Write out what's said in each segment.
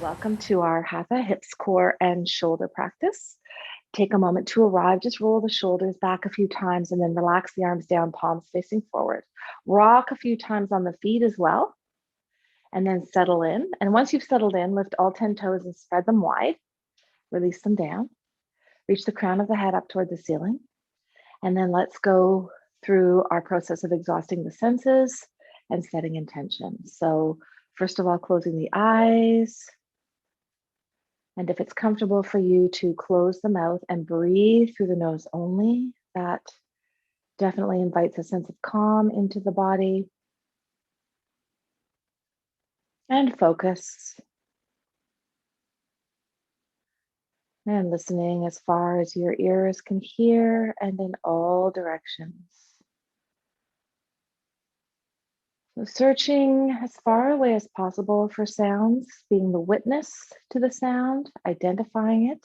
Welcome to our Hatha hips, core, and shoulder practice. Take a moment to arrive. Just roll the shoulders back a few times and then relax the arms down, palms facing forward. Rock a few times on the feet as well, and then settle in. And once you've settled in, lift all 10 toes and spread them wide. Release them down. Reach the crown of the head up toward the ceiling. And then let's go through our process of exhausting the senses and setting intention. So first of all, closing the eyes. And if it's comfortable for you to close the mouth and breathe through the nose only, that definitely invites a sense of calm into the body. And focus. And listening as far as your ears can hear and in all directions. So searching as far away as possible for sounds, being the witness to the sound, identifying it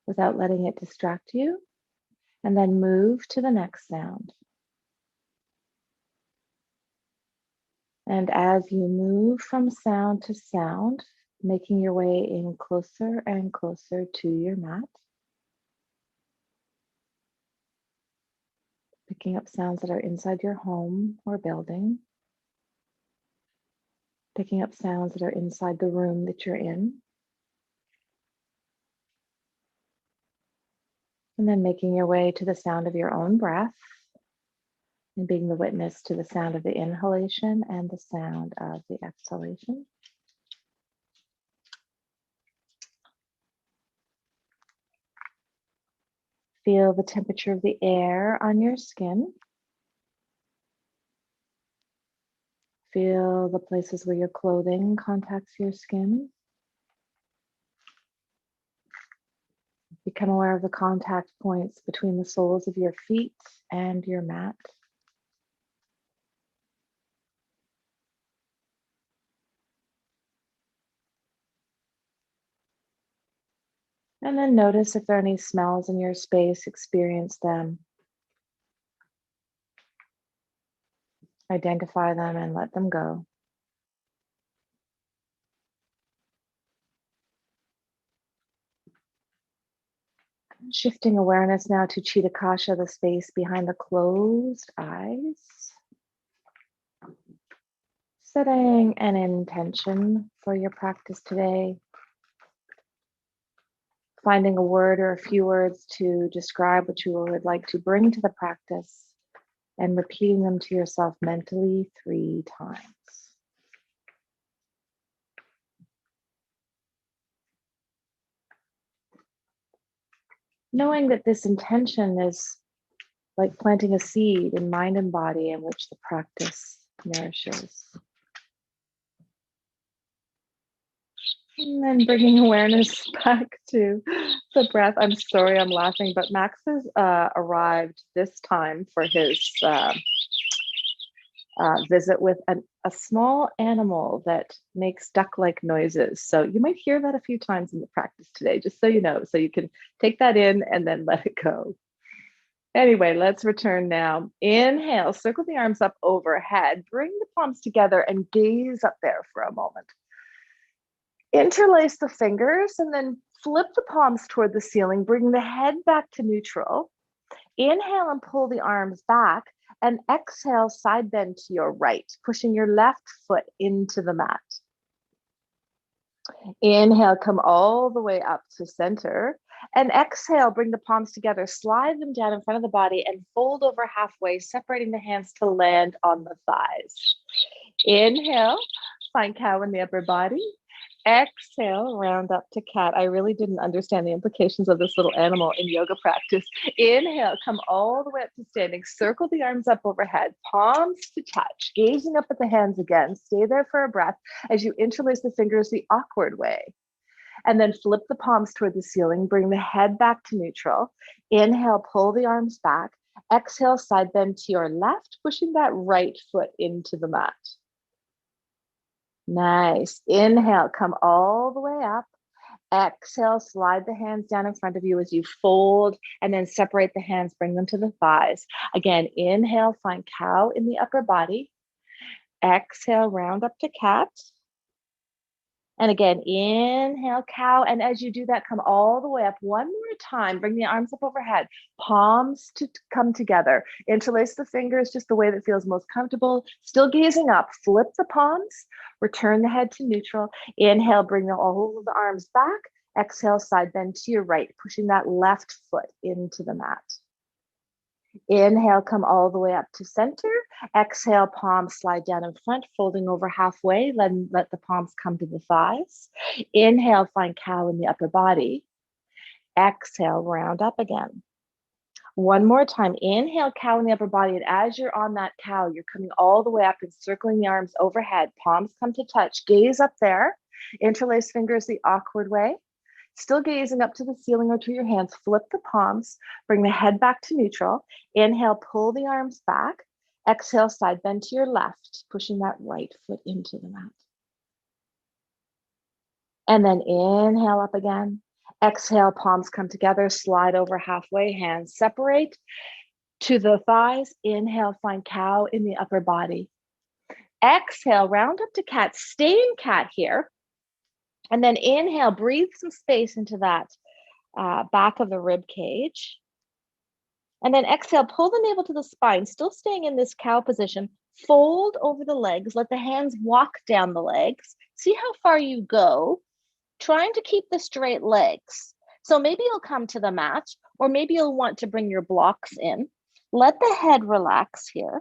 without letting it distract you, and then move to the next sound. And as you move from sound to sound, making your way in closer and closer to your mat, picking up sounds that are inside your home or building, picking up sounds that are inside the room that you're in. And then making your way to the sound of your own breath and being the witness to the sound of the inhalation and the sound of the exhalation. Feel the temperature of the air on your skin. Feel the places where your clothing contacts your skin. Become aware of the contact points between the soles of your feet and your mat. And then notice if there are any smells in your space, experience them. Identify them and let them go. Shifting awareness now to Chitta-Kasha, the space behind the closed eyes. Setting an intention for your practice today. Finding a word or a few words to describe what you would like to bring to the practice and repeating them to yourself mentally 3 times. Knowing that this intention is like planting a seed in mind and body in which the practice nourishes. And then bringing awareness back to the breath. I'm sorry, I'm laughing, but Max has arrived this time for his visit with a small animal that makes duck-like noises. So you might hear that a few times in the practice today, just so you know, so you can take that in and then let it go. Anyway, let's return now. Inhale, circle the arms up overhead, bring the palms together and gaze up there for a moment. Interlace the fingers and then flip the palms toward the ceiling, bring the head back to neutral. Inhale and pull the arms back, and exhale, side bend to your right, pushing your left foot into the mat. Inhale, come all the way up to center, and exhale, bring the palms together, slide them down in front of the body and fold over halfway, separating the hands to land on the thighs. Inhale, find cow in the upper body. Exhale, round up to cat. I really didn't understand the implications of this little animal in yoga practice. Inhale, come all the way up to standing. Circle the arms up overhead, palms to touch, gazing up at the hands again. Stay there for a breath as you interlace the fingers the awkward way. And then flip the palms toward the ceiling. Bring the head back to neutral. Inhale, pull the arms back. Exhale, side bend to your left, pushing that right foot into the mat. Nice. Inhale, come all the way up. Exhale, slide the hands down in front of you as you fold and then separate the hands, bring them to the thighs. Again, inhale, find cow in the upper body. Exhale, round up to cat. And again, inhale, cow. And as you do that, come all the way up one more time. Bring the arms up overhead, palms to come together. Interlace the fingers just the way that feels most comfortable. Still gazing up. Flip the palms. Return the head to neutral. Inhale, bring all of the arms back. Exhale, side bend to your right, pushing that left foot into the mat. Inhale, come all the way up to center. Exhale, palms slide down in front, folding over halfway. Let the palms come to the thighs. Inhale, find cow in the upper body. Exhale, round up again. One more time. Inhale, cow in the upper body. And as you're on that cow, you're coming all the way up and circling the arms overhead. Palms come to touch. Gaze up there. Interlace fingers the awkward way. Still gazing up to the ceiling or to your hands, flip the palms, bring the head back to neutral. Inhale, pull the arms back. Exhale, side bend to your left, pushing that right foot into the mat. And then inhale up again. Exhale, palms come together, slide over halfway, hands separate to the thighs. Inhale, find cow in the upper body. Exhale, round up to cat. Stay in cat here. And then inhale, breathe some space into that back of the rib cage. And then exhale, pull the navel to the spine, still staying in this cow position. Fold over the legs, let the hands walk down the legs. See how far you go, trying to keep the straight legs. So maybe you'll come to the mat, or maybe you'll want to bring your blocks in. Let the head relax here.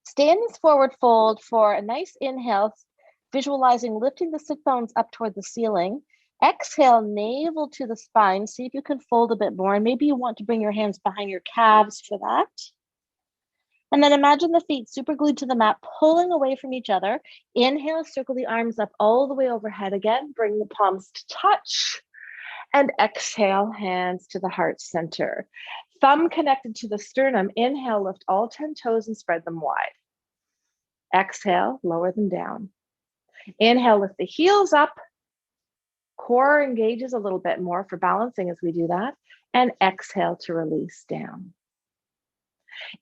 Stay in this forward fold for a nice inhale, visualizing lifting the sit bones up toward the ceiling. Exhale, navel to the spine. See if you can fold a bit more. And maybe you want to bring your hands behind your calves for that. And then imagine the feet super glued to the mat, pulling away from each other. Inhale, circle the arms up all the way overhead again. Bring the palms to touch. And exhale, hands to the heart center. Thumb connected to the sternum. Inhale, lift all 10 toes and spread them wide. Exhale, lower them down. Inhale, lift the heels up. Core engages a little bit more for balancing as we do that. And exhale to release down.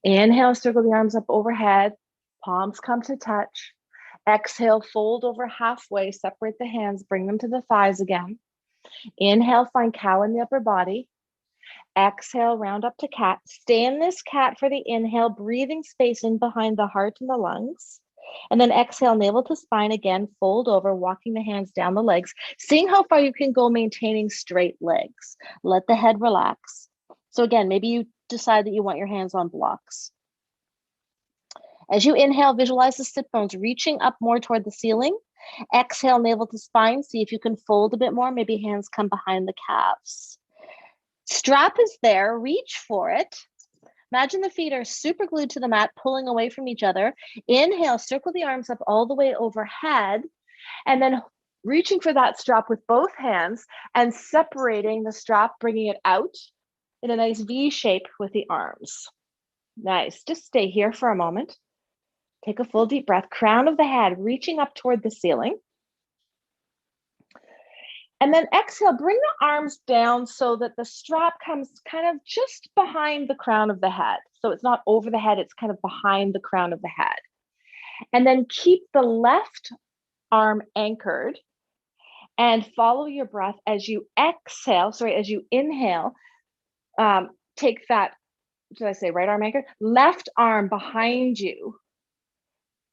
Inhale, circle the arms up overhead. Palms come to touch. Exhale, fold over halfway. Separate the hands. Bring them to the thighs again. Inhale, find cow in the upper body. Exhale, round up to cat. Stay in this cat for the inhale, breathing space in behind the heart and the lungs. And then exhale, navel to spine again, fold over, walking the hands down the legs, seeing how far you can go maintaining straight legs. Let the head relax. So again, maybe you decide that you want your hands on blocks. As you inhale, visualize the sit bones reaching up more toward the ceiling. Exhale, navel to spine. See if you can fold a bit more. Maybe hands come behind the calves. Strap is there. Reach for it. Imagine the feet are super glued to the mat, pulling away from each other. Inhale, circle the arms up all the way overhead, and then reaching for that strap with both hands and separating the strap, bringing it out in a nice V shape with the arms. Nice. Just stay here for a moment. Take a full deep breath. Crown of the head, reaching up toward the ceiling. And then exhale, bring the arms down so that the strap comes kind of just behind the crown of the head. So it's not over the head, it's kind of behind the crown of the head. And then keep the left arm anchored and follow your breath as you exhale, as you inhale, take that, did I say right arm anchored? Left arm behind you,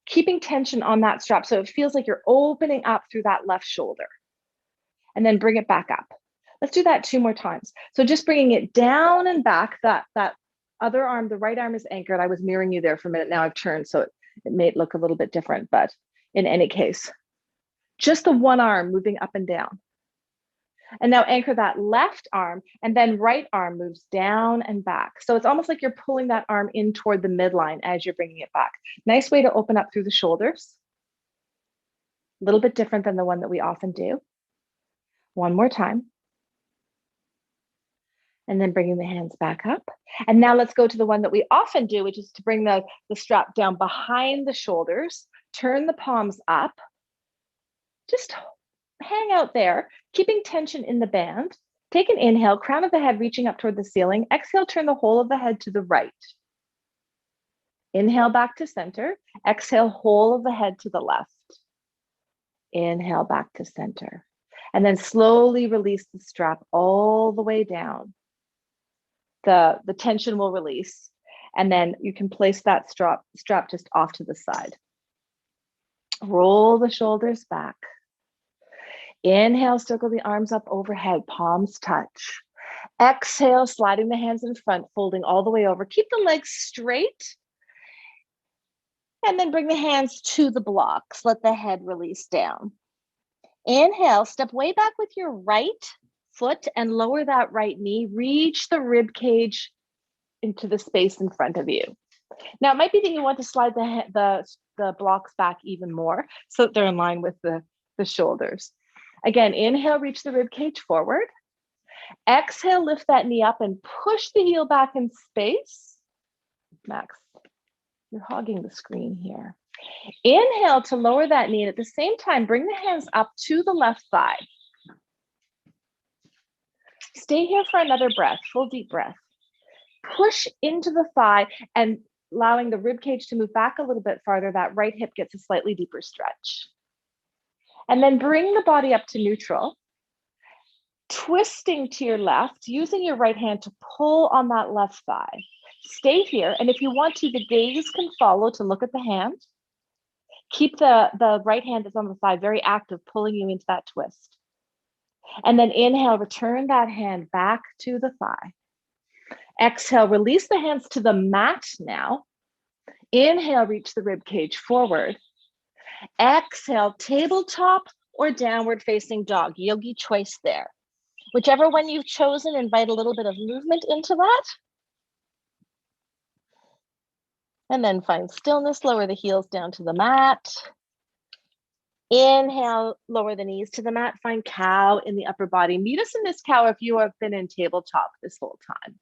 keeping tension on that strap. So it feels like you're opening up through that left shoulder. And then bring it back up. Let's do that 2 more times. So just bringing it down and back, that other arm, the right arm is anchored. I was mirroring you there for a minute. Now I've turned, so it may look a little bit different, but in any case, just the one arm moving up and down. And now anchor that left arm, and then right arm moves down and back. So it's almost like you're pulling that arm in toward the midline as you're bringing it back. Nice way to open up through the shoulders. A little bit different than the one that we often do. One more time. And then bringing the hands back up. And now let's go to the one that we often do, which is to bring the strap down behind the shoulders, turn the palms up, just hang out there, keeping tension in the band. Take an inhale, crown of the head reaching up toward the ceiling. Exhale, turn the whole of the head to the right. Inhale back to center. Exhale, whole of the head to the left. Inhale back to center. And then slowly release the strap all the way down. The tension will release. And then you can place that strap just off to the side. Roll the shoulders back. Inhale, circle the arms up overhead, palms touch. Exhale, sliding the hands in front, folding all the way over. Keep the legs straight. And then bring the hands to the blocks. Let the head release down. Inhale, step way back with your right foot and lower that right knee. Reach the rib cage into the space in front of you. Now, it might be that you want to slide the blocks back even more so that they're in line with the shoulders. Again, inhale, reach the rib cage forward. Exhale, lift that knee up and push the heel back in space. Max, you're hogging the screen here. Inhale to lower that knee, and at the same time, bring the hands up to the left thigh. Stay here for another breath, full deep breath. Push into the thigh and allowing the rib cage to move back a little bit farther. That right hip gets a slightly deeper stretch. And then bring the body up to neutral. Twisting to your left, using your right hand to pull on that left thigh. Stay here, and if you want to, the gaze can follow to look at the hand. Keep the right hand that's on the thigh very active, pulling you into that twist. And then inhale, return that hand back to the thigh. Exhale, release the hands to the mat now. Inhale, reach the rib cage forward. Exhale, tabletop or downward facing dog. Yogi choice there. Whichever one you've chosen, invite a little bit of movement into that. And then find stillness, lower the heels down to the mat. Inhale, lower the knees to the mat, find cow in the upper body. Meet us in this cow if you have been in tabletop this whole time.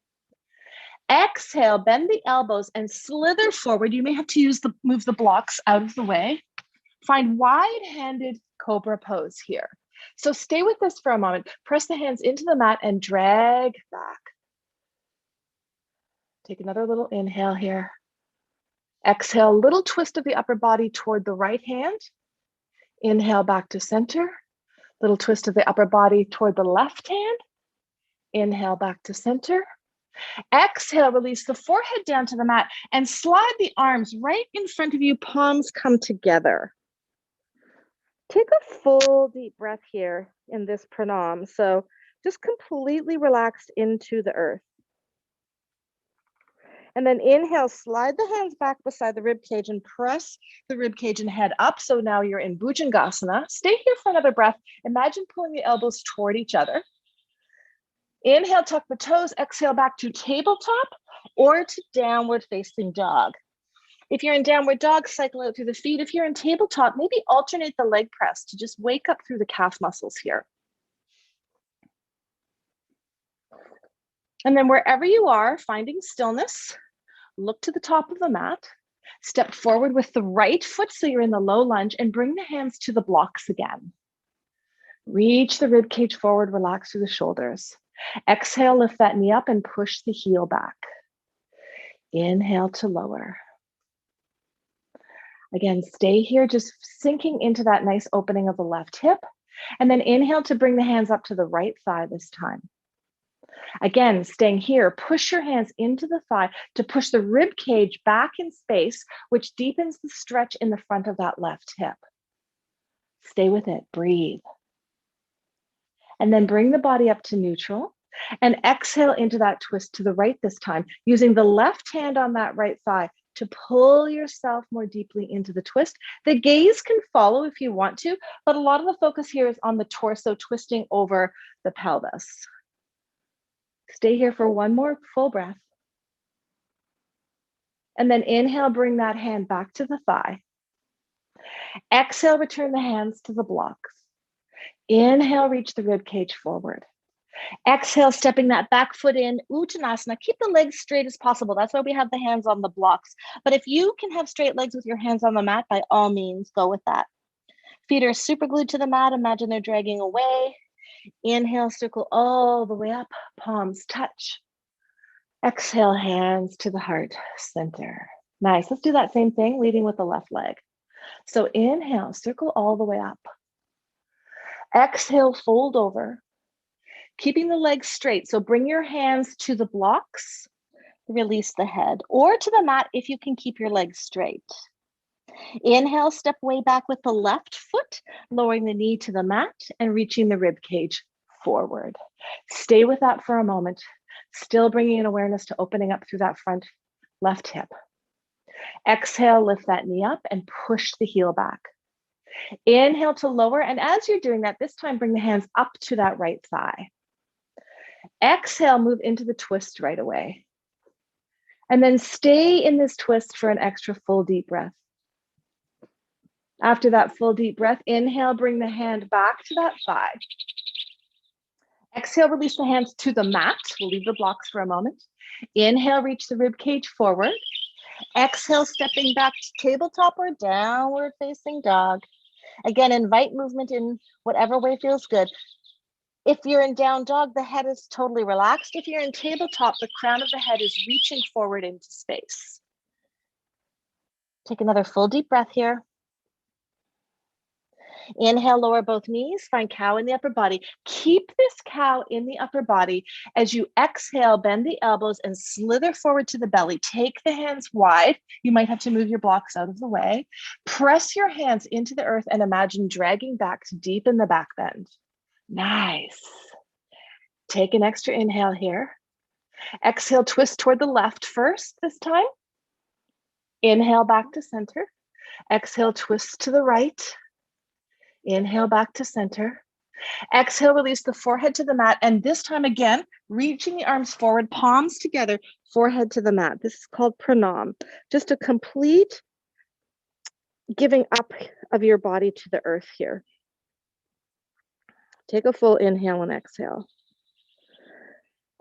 Exhale, bend the elbows and slither forward. You may have to move the blocks out of the way. Find wide-handed cobra pose here. So stay with this for a moment. Press the hands into the mat and drag back. Take another little inhale here. Exhale, little twist of the upper body toward the right hand. Inhale back to center. Little twist of the upper body toward the left hand. Inhale back to center. Exhale, release the forehead down to the mat and slide the arms right in front of you. Palms come together. Take a full deep breath here in this pranam. So just completely relaxed into the earth. And then inhale, slide the hands back beside the rib cage and press the rib cage and head up. So now you're in Bhujangasana. Stay here for another breath. Imagine pulling the elbows toward each other. Inhale, tuck the toes. Exhale, back to tabletop or to downward facing dog. If you're in downward dog, cycle out through the feet. If you're in tabletop, maybe alternate the leg press to just wake up through the calf muscles here. And then wherever you are, finding stillness, look to the top of the mat, step forward with the right foot so you're in the low lunge, and bring the hands to the blocks again. Reach the rib cage forward, relax through the shoulders. Exhale, lift that knee up and push the heel back. Inhale to lower. Again, stay here, just sinking into that nice opening of the left hip. And then inhale to bring the hands up to the right thigh this time. Again, staying here, push your hands into the thigh to push the rib cage back in space, which deepens the stretch in the front of that left hip. Stay with it, breathe. And then bring the body up to neutral and exhale into that twist to the right this time, using the left hand on that right thigh to pull yourself more deeply into the twist. The gaze can follow if you want to, but a lot of the focus here is on the torso twisting over the pelvis. Stay here for one more full breath. And then inhale, bring that hand back to the thigh. Exhale, return the hands to the blocks. Inhale, reach the rib cage forward. Exhale, stepping that back foot in, Uttanasana. Keep the legs straight as possible. That's why we have the hands on the blocks. But if you can have straight legs with your hands on the mat, by all means, go with that. Feet are super glued to the mat. Imagine they're dragging away. Inhale, circle all the way up, palms touch. Exhale, hands to the heart center. Nice. Let's do that same thing, leading with the left leg. So inhale, circle all the way up. Exhale, fold over, keeping the legs straight. So bring your hands to the blocks, release the head, or to the mat if you can keep your legs straight. Inhale, step way back with the left foot, lowering the knee to the mat and reaching the rib cage forward. Stay with that for a moment, still bringing in awareness to opening up through that front left hip. Exhale, lift that knee up and push the heel back. Inhale to lower, and as you're doing that, this time bring the hands up to that right thigh. Exhale, move into the twist right away. And then stay in this twist for an extra full deep breath. After that full deep breath, inhale, bring the hand back to that thigh. Exhale, release the hands to the mat. We'll leave the blocks for a moment. Inhale, reach the rib cage forward. Exhale, stepping back to tabletop or downward facing dog. Again, invite movement in whatever way feels good. If you're in down dog, the head is totally relaxed. If you're in tabletop, the crown of the head is reaching forward into space. Take another full deep breath here. Inhale, lower both knees, find cow in the upper body. Keep this cow in the upper body. As you exhale, bend the elbows and slither forward to the belly. Take the hands wide. You might have to move your blocks out of the way. Press your hands into the earth and imagine dragging back to deepen the back bend. Nice. Take an extra inhale here. Exhale, twist toward the left first this time. Inhale back to center. Exhale, twist to the right. Inhale back to center. Exhale, release the forehead to the mat. And this time again, reaching the arms forward, palms together, forehead to the mat. This is called pranam. Just a complete giving up of your body to the earth here. Take a full inhale and exhale.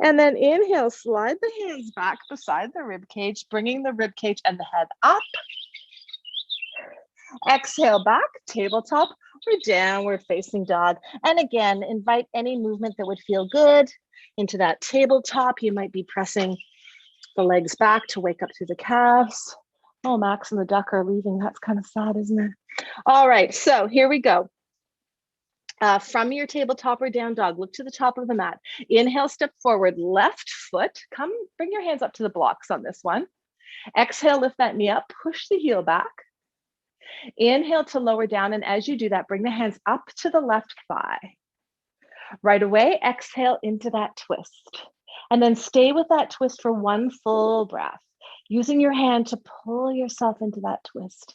And then inhale, slide the hands back beside the rib cage, bringing the rib cage and the head up. Exhale back, tabletop or downward facing dog. And again, invite any movement that would feel good into that tabletop. You might be pressing the legs back to wake up through the calves. Oh, Max and the duck are leaving. That's kind of sad, isn't it? All right, so here we go. From your tabletop or down dog, look to the top of the mat. Inhale, step forward, left foot. Come, bring your hands up to the blocks on this one. Exhale, lift that knee up, push the heel back. Inhale to lower down, and as you do that, bring the hands up to the left thigh. Right away, exhale into that twist. And then stay with that twist for one full breath, using your hand to pull yourself into that twist.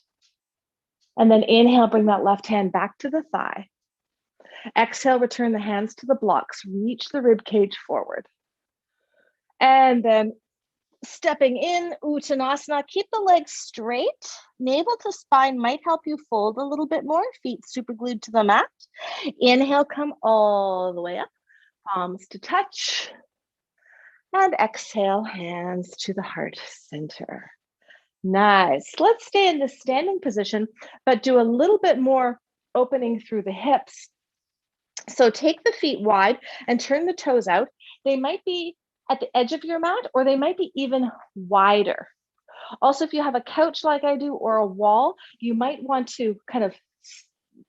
And then inhale, bring that left hand back to the thigh. Exhale, return the hands to the blocks, reach the rib cage forward. And then stepping in, Uttanasana, keep the legs straight. Navel to spine might help you fold a little bit more. Feet super glued to the mat. Inhale, come all the way up. Palms to touch. And exhale, hands to the heart center. Nice. Let's stay in this standing position, but do a little bit more opening through the hips. So take the feet wide and turn the toes out. They might be at the edge of your mat, or they might be even wider. Also, if you have a couch like I do or a wall, you might want to kind of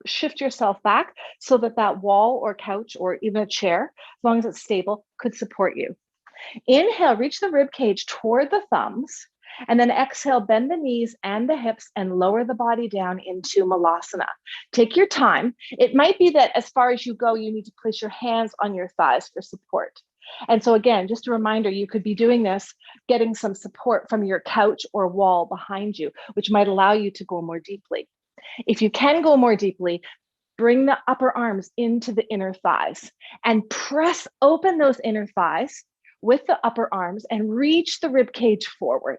shift yourself back so that that wall or couch or even a chair, as long as it's stable, could support you. Inhale, reach the rib cage toward the thumbs, and then exhale, bend the knees and the hips and lower the body down into Malasana. Take your time. It might be that as far as you go, you need to place your hands on your thighs for support. And so again, just a reminder, you could be doing this, getting some support from your couch or wall behind you, which might allow you to go more deeply. If you can go more deeply, bring the upper arms into the inner thighs and press open those inner thighs with the upper arms and reach the rib cage forward.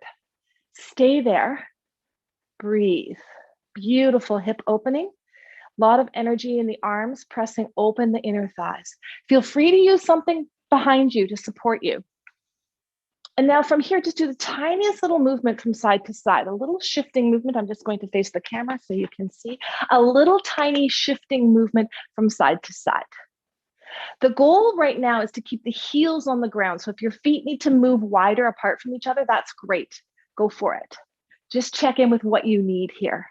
Stay there, breathe. Beautiful hip opening. A lot of energy in the arms, pressing open the inner thighs. Feel free to use something behind you to support you. And now from here, just do the tiniest little movement from side to side, a little shifting movement. I'm just going to face the camera so you can see a little tiny shifting movement from side to side. The goal right now is to keep the heels on the ground. So if your feet need to move wider apart from each other, that's great. Go for it. Just check in with what you need here.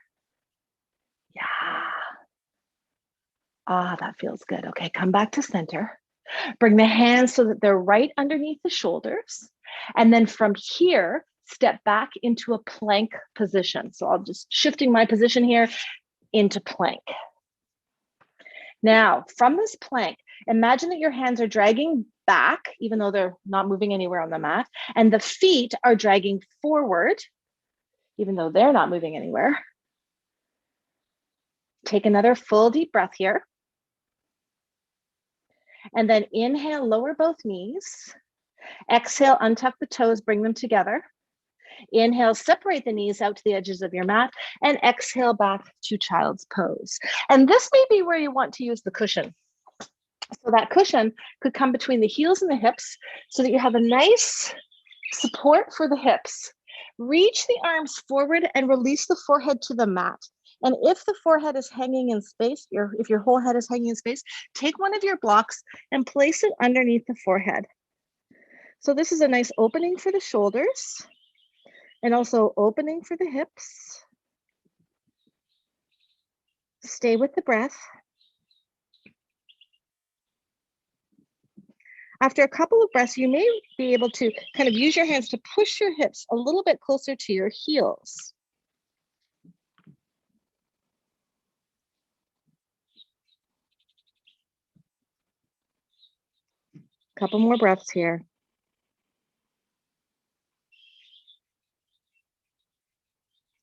Yeah. Ah, that feels good. Okay, come back to center. Bring the hands so that they're right underneath the shoulders. And then from here, step back into a plank position. So I'll just shifting my position here into plank. Now, from this plank, imagine that your hands are dragging back, even though they're not moving anywhere on the mat, and the feet are dragging forward, even though they're not moving anywhere. Take another full deep breath here. And then inhale, lower both knees. Exhale, untuck the toes, bring them together. Inhale, separate the knees out to the edges of your mat, and exhale back to child's pose. And this may be where you want to use the cushion. So that cushion could come between the heels and the hips so that you have a nice support for the hips. Reach the arms forward and release the forehead to the mat. And if the forehead is hanging in space, if your whole head is hanging in space, take one of your blocks and place it underneath the forehead. So this is a nice opening for the shoulders and also opening for the hips. Stay with the breath. After a couple of breaths, you may be able to kind of use your hands to push your hips a little bit closer to your heels. Couple more breaths here.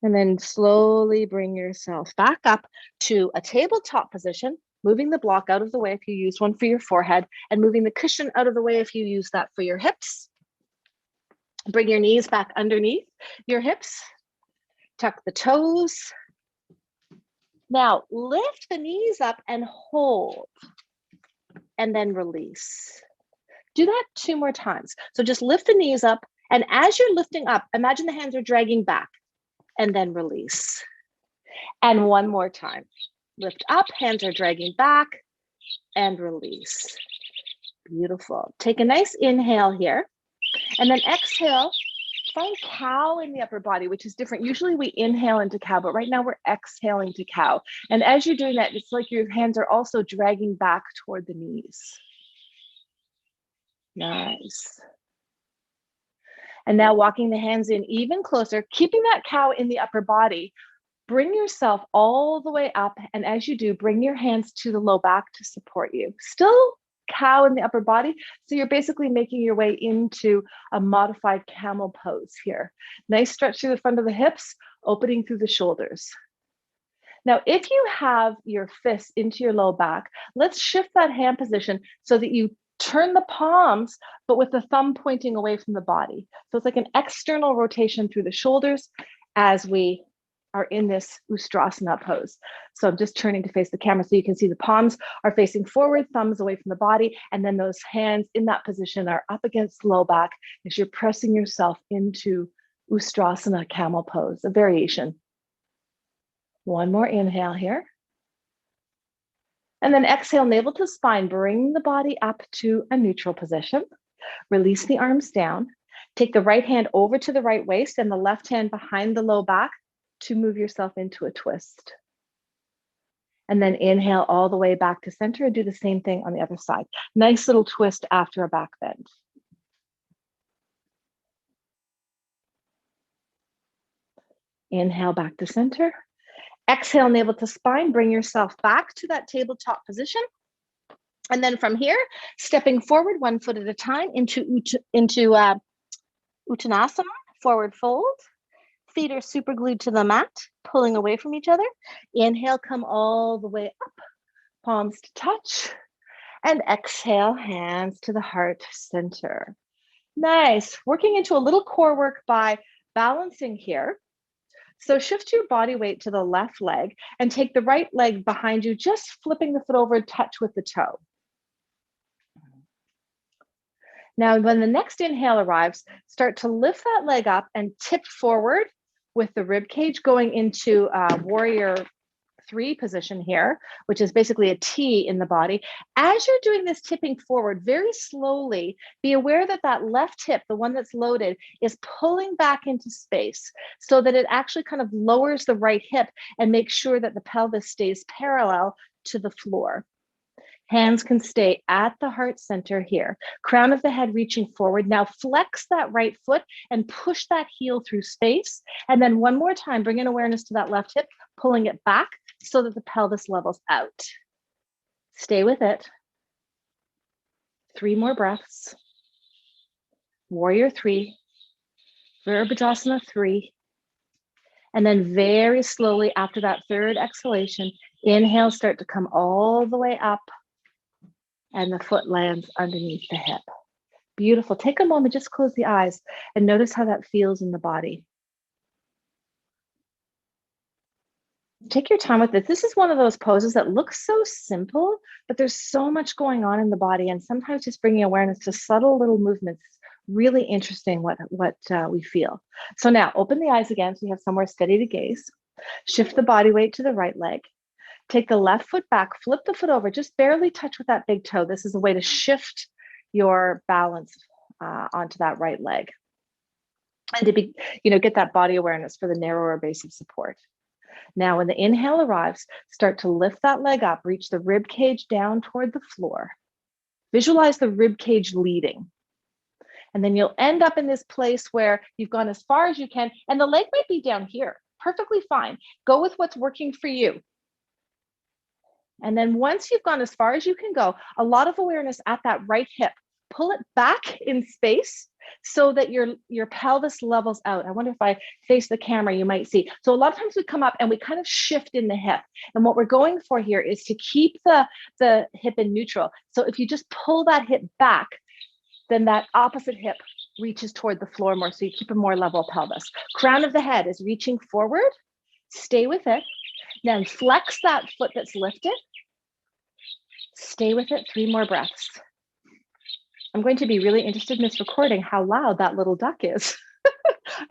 And then slowly bring yourself back up to a tabletop position, moving the block out of the way if you use one for your forehead, and moving the cushion out of the way if you use that for your hips. Bring your knees back underneath your hips. Tuck the toes. Now lift the knees up and hold, and then release. Do that 2 more times. So just lift the knees up, and as you're lifting up, imagine the hands are dragging back, and then release. And 1 more time. Lift up, hands are dragging back, and release. Beautiful. Take a nice inhale here, and then exhale. Find cow in the upper body, which is different. Usually we inhale into cow, but right now we're exhaling to cow. And as you're doing that, it's like your hands are also dragging back toward the knees. Nice. And now walking the hands in even closer, keeping that cow in the upper body. Bring yourself all the way up. And as you do, bring your hands to the low back to support you. Still cow in the upper body. So you're basically making your way into a modified camel pose here. Nice stretch through the front of the hips, opening through the shoulders. Now, if you have your fists into your low back, let's shift that hand position so that you turn the palms, but with the thumb pointing away from the body. So it's like an external rotation through the shoulders as we are in this Ustrasana pose. So I'm just turning to face the camera so you can see the palms are facing forward, thumbs away from the body, and then those hands in that position are up against low back as you're pressing yourself into Ustrasana camel pose, a variation. 1 more inhale here. And then exhale, navel to spine, bring the body up to a neutral position. Release the arms down. Take the right hand over to the right waist and the left hand behind the low back to move yourself into a twist. And then inhale all the way back to center and do the same thing on the other side. Nice little twist after a back bend. Inhale back to center. Exhale, navel to spine, bring yourself back to that tabletop position. And then from here, stepping forward 1 foot at a time into Uttanasana, forward fold. Feet are super glued to the mat, pulling away from each other. Inhale, come all the way up, palms to touch. And exhale, hands to the heart center. Nice. Working into a little core work by balancing here. So shift your body weight to the left leg and take the right leg behind you, just flipping the foot over and touch with the toe. Now, when the next inhale arrives, start to lift that leg up and tip forward with the rib cage going into warrior 3 position here, which is basically a T in the body. As you're doing this tipping forward, very slowly, be aware that that left hip, the one that's loaded, is pulling back into space so that it actually kind of lowers the right hip and makes sure that the pelvis stays parallel to the floor. Hands can stay at the heart center here. Crown of the head reaching forward. Now flex that right foot and push that heel through space. And then one more time, bring in awareness to that left hip, pulling it back so that the pelvis levels out. Stay with it. 3 more breaths. Warrior 3, Virabhadrasana 3. And then very slowly after that third exhalation, inhale, start to come all the way up and the foot lands underneath the hip. Beautiful. Take a moment, just close the eyes and notice how that feels in the body. Take your time with this. This is one of those poses that looks so simple, but there's so much going on in the body. And sometimes just bringing awareness to subtle little movements, really interesting what we feel. So now open the eyes again so you have somewhere steady to gaze. Shift the body weight to the right leg. Take the left foot back, flip the foot over, just barely touch with that big toe. This is a way to shift your balance onto that right leg. And to be, get that body awareness for the narrower base of support. Now, when the inhale arrives, start to lift that leg up, reach the rib cage down toward the floor. Visualize the rib cage leading. And then you'll end up in this place where you've gone as far as you can, and the leg might be down here. Perfectly fine. Go with what's working for you. And then once you've gone as far as you can go, a lot of awareness at that right hip. Pull it back in space so that your pelvis levels out. I wonder if I face the camera, you might see. So a lot of times we come up and we kind of shift in the hip. And what we're going for here is to keep the hip in neutral. So if you just pull that hip back, then that opposite hip reaches toward the floor more, so you keep a more level pelvis. Crown of the head is reaching forward. Stay with it. Then flex that foot that's lifted. Stay with it. 3 more breaths. I'm going to be really interested in this recording, how loud that little duck is.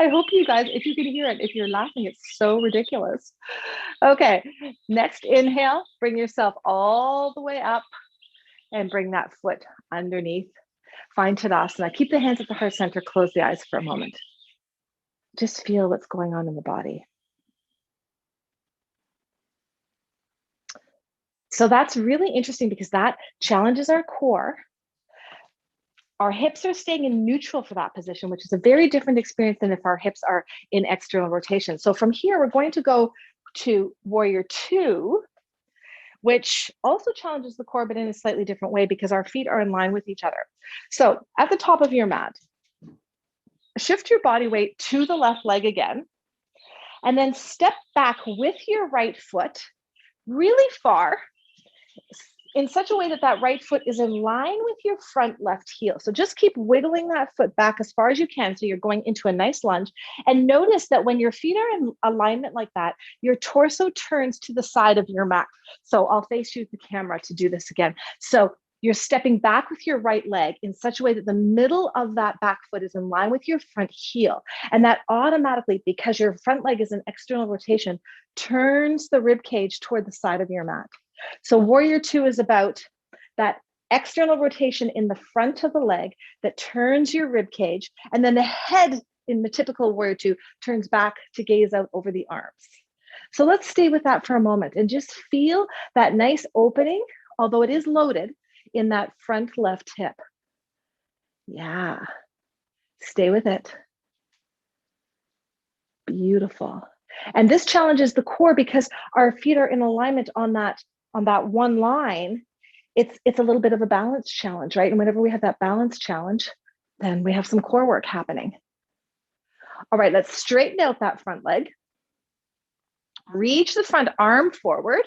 I hope you guys, if you can hear it, if you're laughing, it's so ridiculous. Okay, next inhale, bring yourself all the way up and bring that foot underneath. Find Tadasana. Keep the hands at the heart center, close the eyes for a moment. Just feel what's going on in the body. So that's really interesting because that challenges our core. Our hips are staying in neutral for that position, which is a very different experience than if our hips are in external rotation. So from here, we're going to go to Warrior 2, which also challenges the core, but in a slightly different way because our feet are in line with each other. So at the top of your mat, shift your body weight to the left leg again, and then step back with your right foot really far in such a way that that right foot is in line with your front left heel. So just keep wiggling that foot back as far as you can. So you're going into a nice lunge. And notice that when your feet are in alignment like that, your torso turns to the side of your mat. So I'll face you the camera to do this again. So you're stepping back with your right leg in such a way that the middle of that back foot is in line with your front heel. And that automatically, because your front leg is in external rotation, turns the rib cage toward the side of your mat. So Warrior 2 is about that external rotation in the front of the leg that turns your rib cage, and then the head in the typical Warrior 2 turns back to gaze out over the arms. So let's stay with that for a moment and just feel that nice opening, although it is loaded, in that front left hip. Yeah, stay with it. Beautiful. And this challenges the core because our feet are in alignment on that one line. It's a little bit of a balance challenge, right? And whenever we have that balance challenge, then we have some core work happening. All right, let's straighten out that front leg. Reach the front arm forward,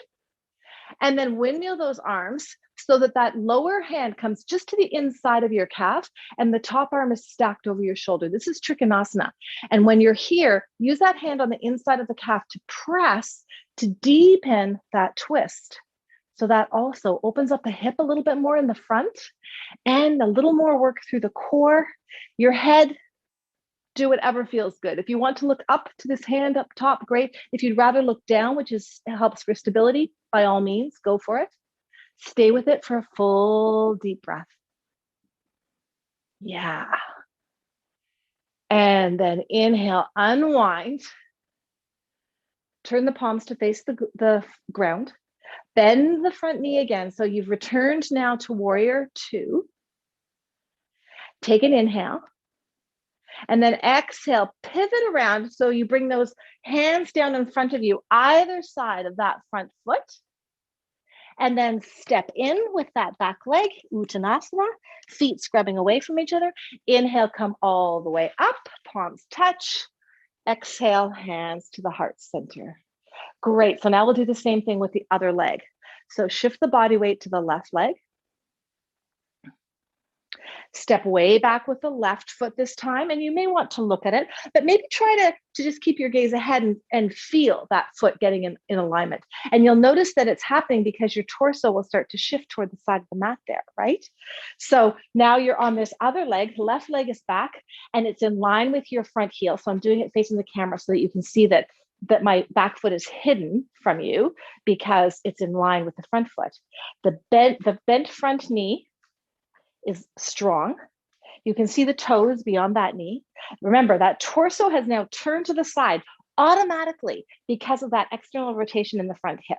and then windmill those arms so that that lower hand comes just to the inside of your calf and the top arm is stacked over your shoulder. This is Trikonasana. And when you're here, use that hand on the inside of the calf to press to deepen that twist. So that also opens up the hip a little bit more in the front and a little more work through the core. Your head, do whatever feels good. If you want to look up to this hand up top, great. If you'd rather look down, which helps for stability, by all means, go for it. Stay with it for a full deep breath. Yeah. And then inhale, unwind. Turn the palms to face the ground. Bend the front knee again. So you've returned now to warrior two. Take an inhale. And then exhale, pivot around. So you bring those hands down in front of you, either side of that front foot. And then step in with that back leg, Uttanasana, feet scrubbing away from each other. Inhale, come all the way up, palms touch. Exhale, hands to the heart center. Great. So now we'll do the same thing with the other leg. So shift the body weight to the left leg. Step way back with the left foot this time, and you may want to look at it, but maybe try to just keep your gaze ahead and feel that foot getting in alignment. And you'll notice that it's happening because your torso will start to shift toward the side of the mat there, right? So now you're on this other leg, left leg is back, and it's in line with your front heel. So I'm doing it facing the camera so that you can see that my back foot is hidden from you because it's in line with the front foot. The bent front knee is strong. You can see the toes beyond that knee. Remember, that torso has now turned to the side automatically because of that external rotation in the front hip.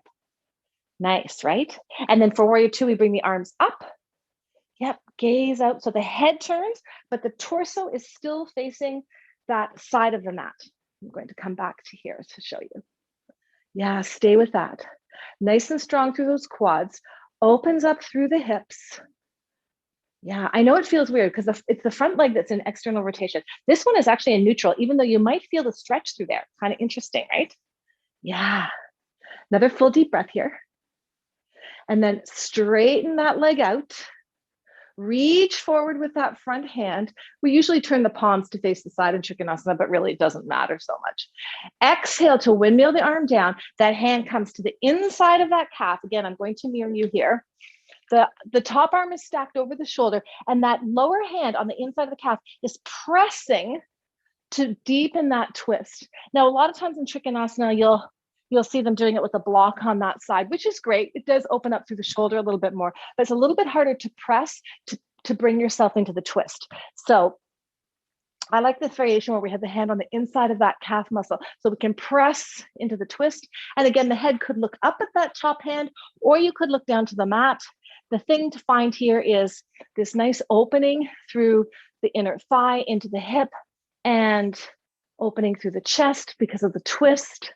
Nice, right? And then for warrior two, we bring the arms up. Yep, gaze out. So the head turns, but the torso is still facing that side of the mat. I'm going to come back to here to show you. Yeah, stay with that. Nice and strong through those quads. Opens up through the hips. Yeah, I know it feels weird because it's the front leg that's in external rotation. This one is actually in neutral, even though you might feel the stretch through there. Kind of interesting, right? Yeah. Another full deep breath here. And then straighten that leg out. Reach forward with that front hand. We usually turn the palms to face the side in Trikonasana, but really it doesn't matter so much. Exhale to windmill the arm down. That hand comes to the inside of that calf. Again, I'm going to mirror you here. The top arm is stacked over the shoulder, and that lower hand on the inside of the calf is pressing to deepen that twist. Now, a lot of times in Trikonasana, you'll see them doing it with a block on that side, which is great. It does open up through the shoulder a little bit more, but it's a little bit harder to press to bring yourself into the twist. So I like this variation where we have the hand on the inside of that calf muscle, so we can press into the twist. And again, the head could look up at that top hand, or you could look down to the mat. The thing to find here is this nice opening through the inner thigh into the hip and opening through the chest because of the twist.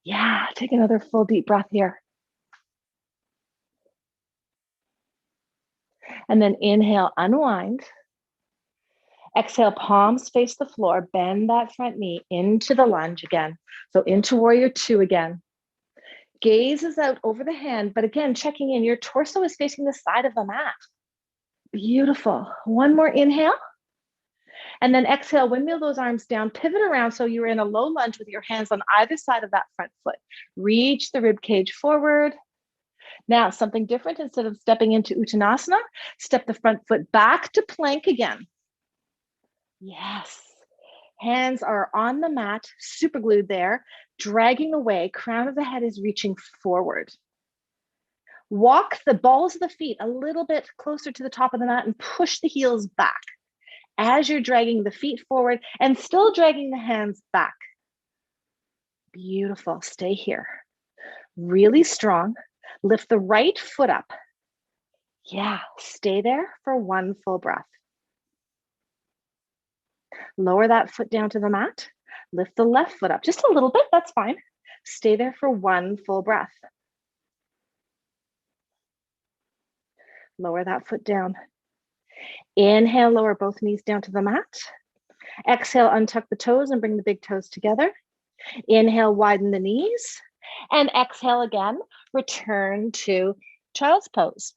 Yeah, take another full deep breath here. And then inhale, unwind. Exhale, palms face the floor, bend that front knee into the lunge again. So into warrior two again. Gaze is out over the hand, but again, checking in, your torso is facing the side of the mat. Beautiful. One more inhale. And then exhale, windmill those arms down, pivot around so you're in a low lunge with your hands on either side of that front foot. Reach the rib cage forward. Now, something different, instead of stepping into Uttanasana, step the front foot back to plank again. Yes. Hands are on the mat, super glued there, dragging away. Crown of the head is reaching forward. Walk the balls of the feet a little bit closer to the top of the mat and push the heels back as you're dragging the feet forward and still dragging the hands back. Beautiful. Stay here. Really strong. Lift the right foot up. Yeah, stay there for one full breath. Lower that foot down to the mat. Lift the left foot up just a little bit, that's fine. Stay there for one full breath. Lower that foot down. Inhale, lower both knees down to the mat. Exhale, untuck the toes and bring the big toes together. Inhale, widen the knees. And exhale again, return to child's pose.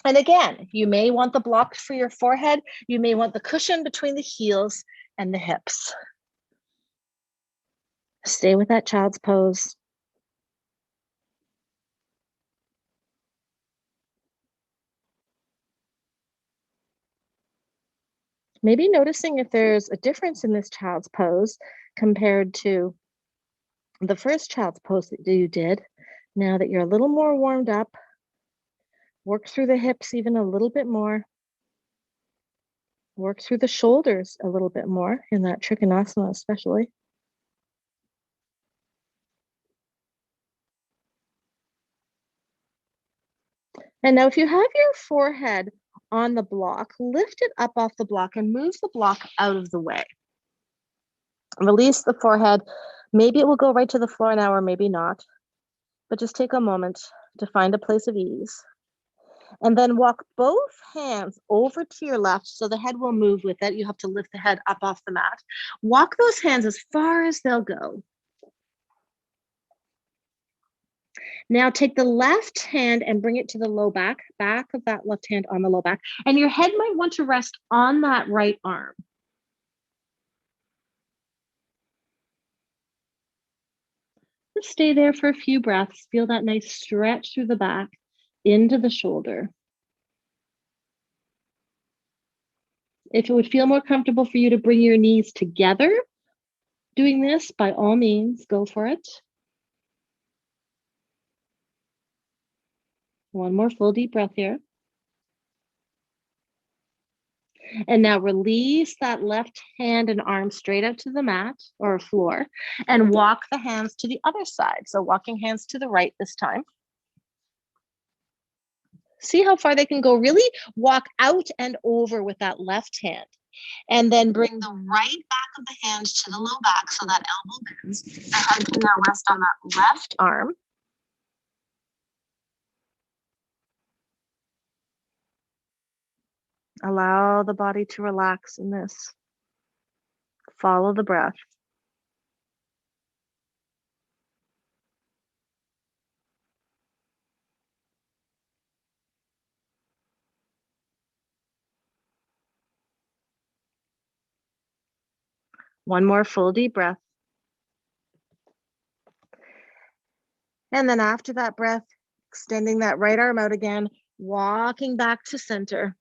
And again, you may want the block for your forehead. You may want the cushion between the heels and the hips. Stay with that child's pose. Maybe noticing if there's a difference in this child's pose compared to the first child's pose that you did. Now that you're a little more warmed up, work through the hips even a little bit more. Work through the shoulders a little bit more in that Trikonasana especially. And now if you have your forehead on the block, lift it up off the block and move the block out of the way. Release the forehead. Maybe it will go right to the floor now, or maybe not. But just take a moment to find a place of ease. And then walk both hands over to your left so the head will move with it. You have to lift the head up off the mat. Walk those hands as far as they'll go. Now take the left hand and bring it to the low back of that left hand on the low back. And your head might want to rest on that right arm. Just stay there for a few breaths. Feel that nice stretch through the back into the shoulder. If it would feel more comfortable for you to bring your knees together doing this, by all means, go for it. One more full deep breath here. And now release that left hand and arm straight out to the mat or floor and walk the hands to the other side. So walking hands to the right this time. See how far they can go. Really walk out and over with that left hand. And then bring the right back of the hand to the low back so that elbow bends. The head can now rest on that left arm. Allow the body to relax in this. Follow the breath. One more full deep breath. And then after that breath, extending that right arm out again, walking back to center.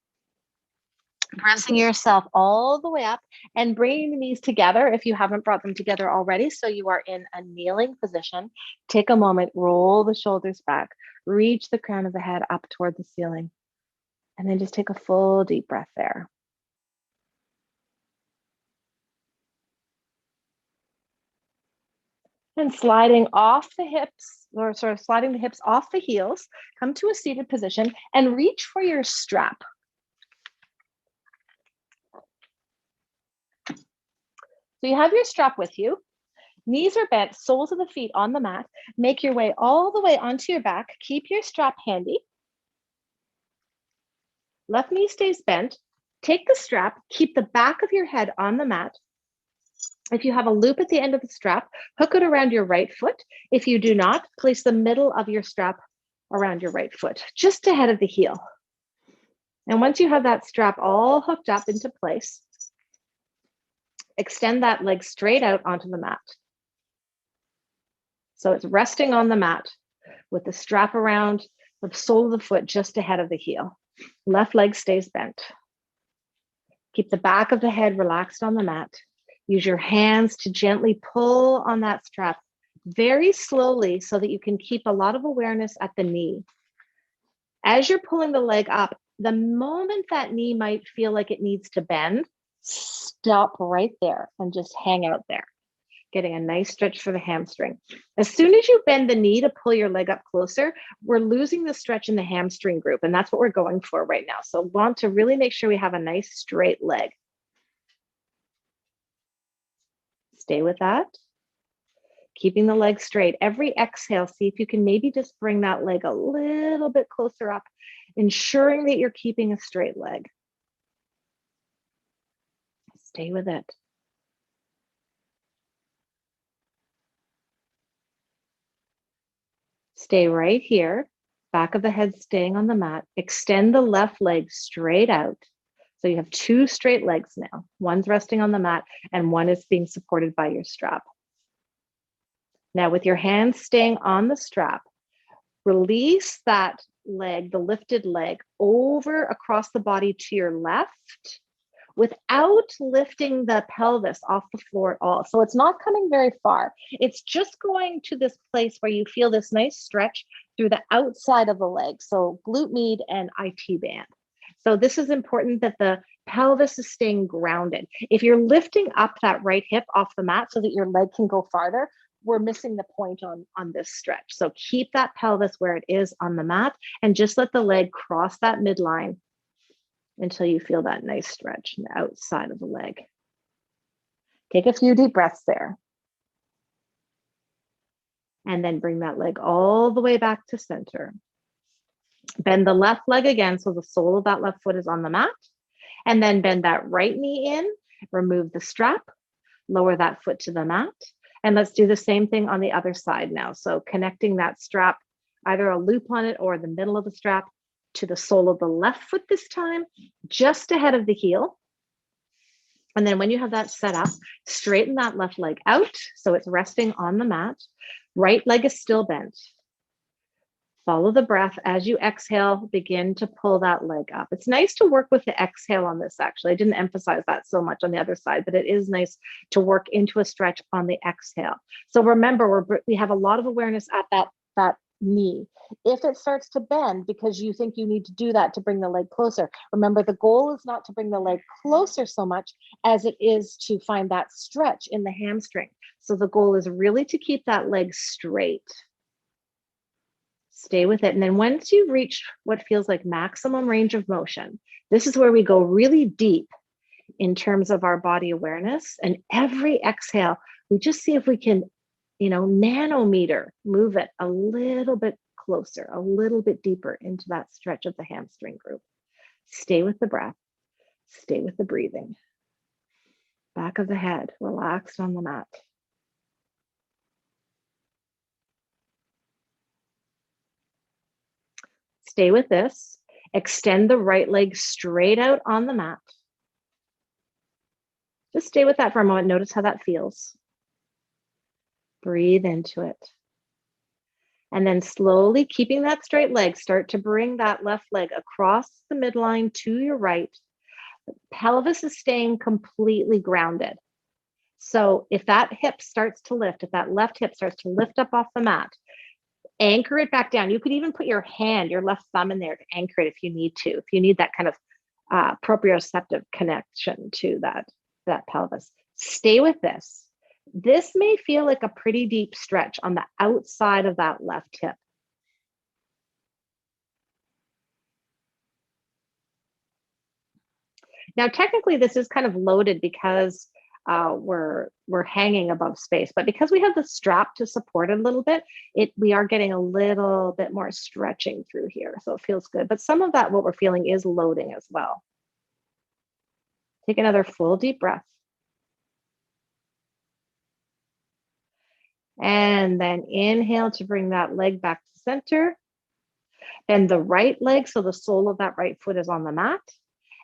Pressing yourself all the way up and bringing the knees together if you haven't brought them together already. So you are in a kneeling position. Take a moment, roll the shoulders back, reach the crown of the head up toward the ceiling, and then just take a full deep breath there. And sliding off the hips, or sort of sliding the hips off the heels, come to a seated position and reach for your strap. So you have your strap with you. Knees are bent, soles of the feet on the mat. Make your way all the way onto your back. Keep your strap handy. Left knee stays bent. Take the strap, keep the back of your head on the mat. If you have a loop at the end of the strap, hook it around your right foot. If you do not, place the middle of your strap around your right foot, just ahead of the heel. And once you have that strap all hooked up into place, extend that leg straight out onto the mat. So it's resting on the mat with the strap around the sole of the foot just ahead of the heel. Left leg stays bent. Keep the back of the head relaxed on the mat. Use your hands to gently pull on that strap very slowly so that you can keep a lot of awareness at the knee. As you're pulling the leg up, the moment that knee might feel like it needs to bend, stop right there and just hang out there, getting a nice stretch for the hamstring. As soon as you bend the knee to pull your leg up closer, we're losing the stretch in the hamstring group, and that's what we're going for right now. So want to really make sure we have a nice straight leg. Stay with that. Keeping the leg straight. Every exhale, see if you can maybe just bring that leg a little bit closer up, ensuring that you're keeping a straight leg. Stay with it. Stay right here. Back of the head staying on the mat. Extend the left leg straight out. So you have two straight legs now. One's resting on the mat and one is being supported by your strap. Now with your hands staying on the strap, release that leg, the lifted leg, over across the body to your left without lifting the pelvis off the floor at all. So it's not coming very far. It's just going to this place where you feel this nice stretch through the outside of the leg. So glute med and IT band. So this is important that the pelvis is staying grounded. If you're lifting up that right hip off the mat so that your leg can go farther, we're missing the point on this stretch. So keep that pelvis where it is on the mat and just let the leg cross that midline until you feel that nice stretch on the outside of the leg. Take a few deep breaths there. And then bring that leg all the way back to center. Bend the left leg again so the sole of that left foot is on the mat. And then bend that right knee in, remove the strap, lower that foot to the mat. And let's do the same thing on the other side now. So connecting that strap, either a loop on it or the middle of the strap, to the sole of the left foot this time, just ahead of the heel. And then when you have that set up, straighten that left leg out so it's resting on the mat. Right leg is still bent. Follow the breath. As you exhale, begin to pull that leg up. It's nice to work with the exhale on this, actually. I didn't emphasize that so much on the other side, but it is nice to work into a stretch on the exhale. So remember, we have a lot of awareness at that knee. If it starts to bend because you think you need to do that to bring the leg closer, remember the goal is not to bring the leg closer so much as it is to find that stretch in the hamstring. So the goal is really to keep that leg straight. Stay with it. And then once you reach what feels like maximum range of motion, this is where we go really deep in terms of our body awareness. And every exhale, we just see if we can, nanometer, move it a little bit closer, a little bit deeper into that stretch of the hamstring group. Stay with the breath. Stay with the breathing. Back of the head, relaxed on the mat. Stay with this. Extend the right leg straight out on the mat. Just stay with that for a moment. Notice how that feels. Breathe into it. And then slowly, keeping that straight leg, start to bring that left leg across the midline to your right. The pelvis is staying completely grounded. So if that hip starts to lift, if that left hip starts to lift up off the mat, anchor it back down. You could even put your hand, your left thumb in there to anchor it if you need to, if you need that kind of proprioceptive connection to that pelvis. Stay with this. This may feel like a pretty deep stretch on the outside of that left hip. Now, technically, this is kind of loaded because we're hanging above space, but because we have the strap to support it a little bit, we are getting a little bit more stretching through here, so it feels good. But some of that, what we're feeling, is loading as well. Take another full deep breath. And then inhale to bring that leg back to center. Bend the right leg so the sole of that right foot is on the mat.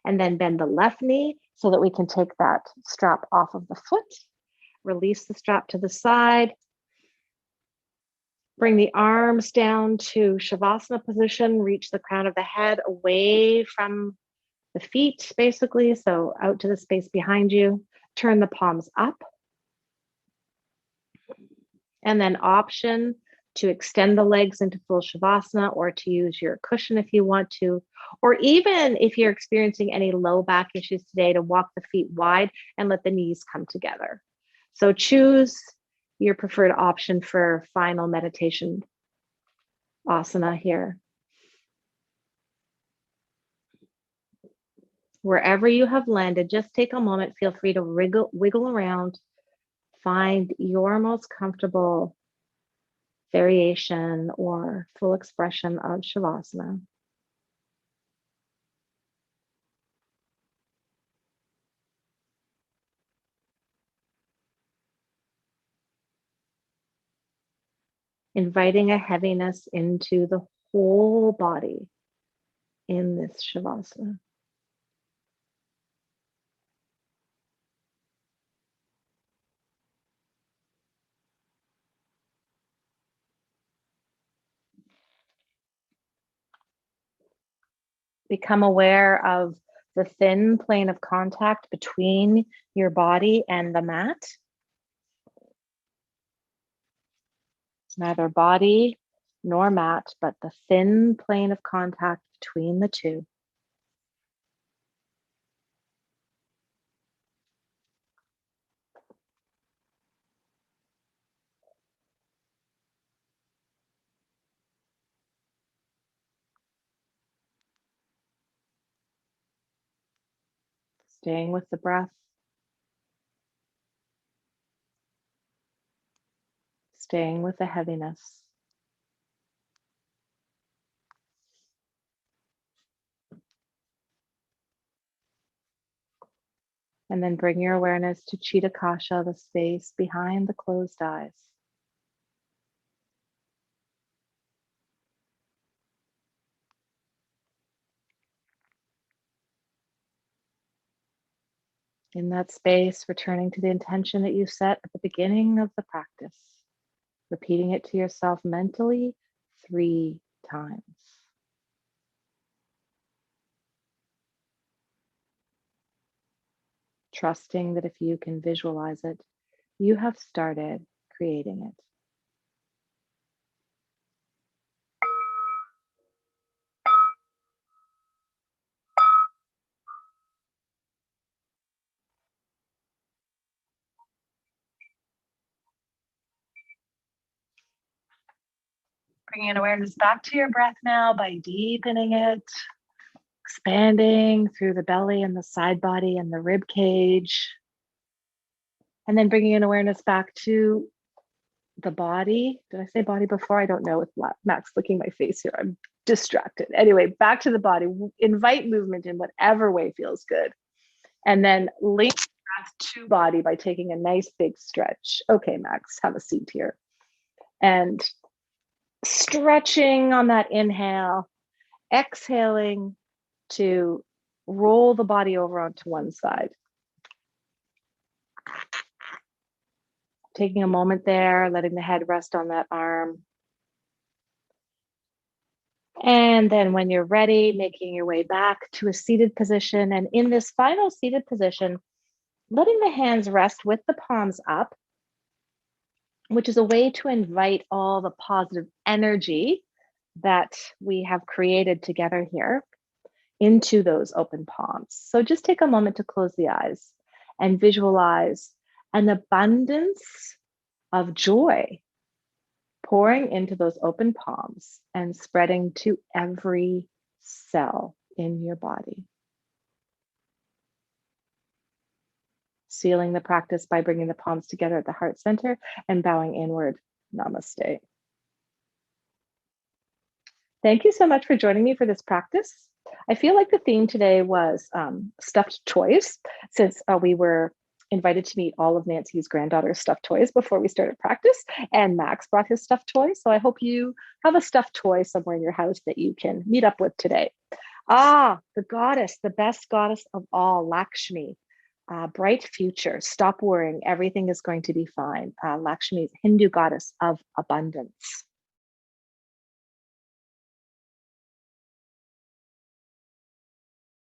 And then bend the left knee so that we can take that strap off of the foot. Release the strap to the side. Bring the arms down to Shavasana position. Reach the crown of the head away from the feet, basically. So out to the space behind you. Turn the palms up. And then option to extend the legs into full Shavasana, or to use your cushion if you want to, or even if you're experiencing any low back issues today, to walk the feet wide and let the knees come together. So choose your preferred option for final meditation asana here. Wherever you have landed, just take a moment, feel free to wiggle around, find your most comfortable variation or full expression of Shavasana. Inviting a heaviness into the whole body in this Shavasana. Become aware of the thin plane of contact between your body and the mat. Neither body nor mat, but the thin plane of contact between the two. Staying with the breath, staying with the heaviness. And then bring your awareness to Chitta Kasha, the space behind the closed eyes. In that space, returning to the intention that you set at the beginning of the practice, repeating it to yourself mentally 3 times. Trusting that if you can visualize it, you have started creating it. Bringing awareness back to your breath now by deepening it, expanding through the belly and the side body and the rib cage. And then bringing an awareness back to the body. Did I say body before? I don't know with Max licking my face here. I'm distracted. Anyway, back to the body. Invite movement in whatever way feels good. And then link breath to body by taking a nice big stretch. Okay, Max, have a seat here. And stretching on that inhale, exhaling to roll the body over onto one side. Taking a moment there, letting the head rest on that arm. And then when you're ready, making your way back to a seated position. And in this final seated position, letting the hands rest with the palms up, which is a way to invite all the positive energy that we have created together here into those open palms. So just take a moment to close the eyes and visualize an abundance of joy pouring into those open palms and spreading to every cell in your body. Sealing the practice by bringing the palms together at the heart center and bowing inward. Namaste. Thank you so much for joining me for this practice. I feel like the theme today was stuffed toys, since we were invited to meet all of Nancy's granddaughter's stuffed toys before we started practice, and Max brought his stuffed toy. So I hope you have a stuffed toy somewhere in your house that you can meet up with today. Ah, the goddess, the best goddess of all, Lakshmi. Bright future, stop worrying, everything is going to be fine. Lakshmi is Hindu goddess of abundance.